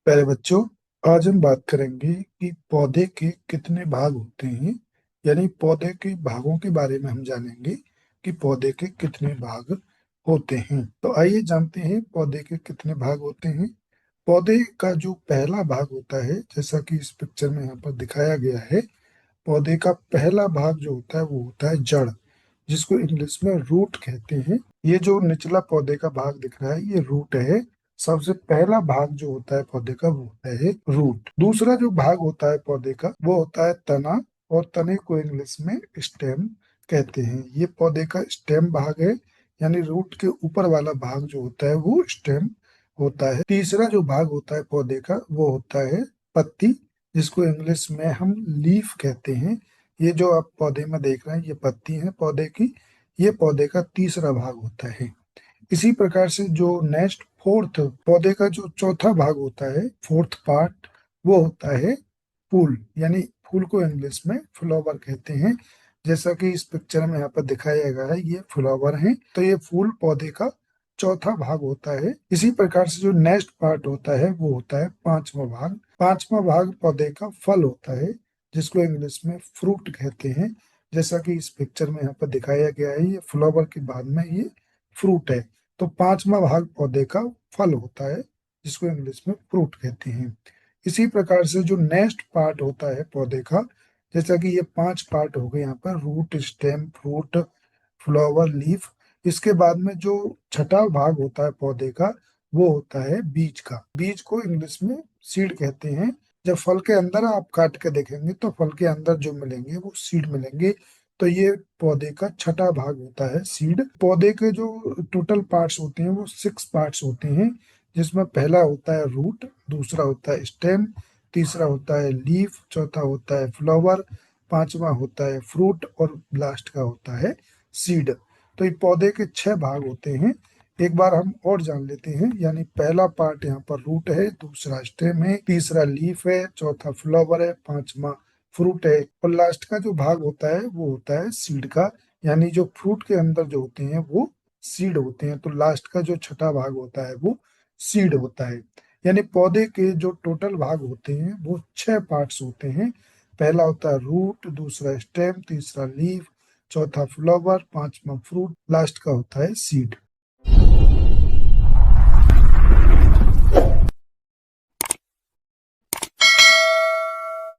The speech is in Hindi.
प्यारे बच्चों, आज हम बात करेंगे कि पौधे के कितने भाग होते हैं। यानी पौधे के भागों के बारे में हम जानेंगे कि पौधे के कितने भाग होते हैं। तो आइए जानते हैं पौधे के कितने भाग होते हैं। पौधे का जो पहला भाग होता है, जैसा कि इस पिक्चर में यहाँ पर दिखाया गया है, पौधे का पहला भाग जो होता है वो होता है जड़, जिसको इंग्लिश में रूट कहते हैं। ये जो निचला पौधे का भाग दिख रहा है ये रूट है। सबसे पहला भाग जो होता है पौधे का वो होता है रूट। दूसरा जो भाग होता है पौधे का वो होता है तना, और तने को इंग्लिश में स्टेम कहते हैं। ये पौधे का स्टेम भाग है, यानी रूट के ऊपर वाला भाग जो होता है वो स्टेम होता है। तीसरा जो भाग होता है पौधे का वो होता है पत्ती, जिसको इंग्लिश में हम लीफ कहते हैं। ये जो आप पौधे में देख रहे हैं ये पत्ती है पौधे की। ये पौधे का तीसरा भाग होता है। इसी प्रकार से जो नेक्स्ट फोर्थ पौधे का जो चौथा भाग होता है, फोर्थ पार्ट, वो होता है फूल। यानी फूल को इंग्लिश में फ्लावर कहते हैं। जैसा कि इस पिक्चर में यहाँ पर दिखाया गया है ये फ्लावर है, तो ये फूल पौधे का चौथा भाग होता है। इसी प्रकार से जो नेक्स्ट पार्ट होता है वो होता है पांचवा भाग। पांचवा भाग पौधे का फल होता है, जिसको इंग्लिश में फ्रूट कहते हैं। जैसा कि इस पिक्चर में यहाँ पर दिखाया गया है, ये फ्लावर के बाद में ये फ्रूट है। तो पांचवा भाग पौधे का फल होता है, जिसको इंग्लिश में फ्रूट कहते हैं। इसी प्रकार से जो नेक्स्ट पार्ट होता है पौधे का, जैसा कि ये पांच पार्ट हो गए यहाँ पर, root, stem, fruit, flower, leaf. इसके बाद में जो छठा भाग होता है पौधे का वो होता है बीज का। बीज को इंग्लिश में सीड कहते हैं। जब फल के अंदर आप काट के देखेंगे तो फल के अंदर जो मिलेंगे वो सीड मिलेंगे। तो ये पौधे का छठा भाग होता है सीड। पौधे के जो टोटल पार्ट्स होते हैं वो सिक्स पार्ट्स होते हैं, जिसमें पहला होता है रूट, दूसरा होता है स्टेम, तीसरा होता है लीफ, चौथा होता है फ्लावर, पांचवा होता है फ्रूट, और लास्ट का होता है सीड। तो ये पौधे के छह भाग होते हैं। एक बार हम और जान लेते हैं। यानी पहला पार्ट यहाँ पर रूट है, दूसरा स्टेम है, तीसरा लीफ है, चौथा फ्लावर है, पांचवा फ्रूट है, और लास्ट का जो भाग होता है वो होता है सीड का। यानी जो फ्रूट के अंदर जो होते हैं वो सीड होते हैं। तो लास्ट का जो छठा भाग होता है वो सीड होता है। यानी पौधे के जो टोटल भाग होते हैं वो छह पार्ट्स होते हैं। पहला होता है रूट, दूसरा स्टेम, तीसरा लीफ, चौथा फ्लावर, पांचवा फ्रूट, लास्ट का होता है सीड।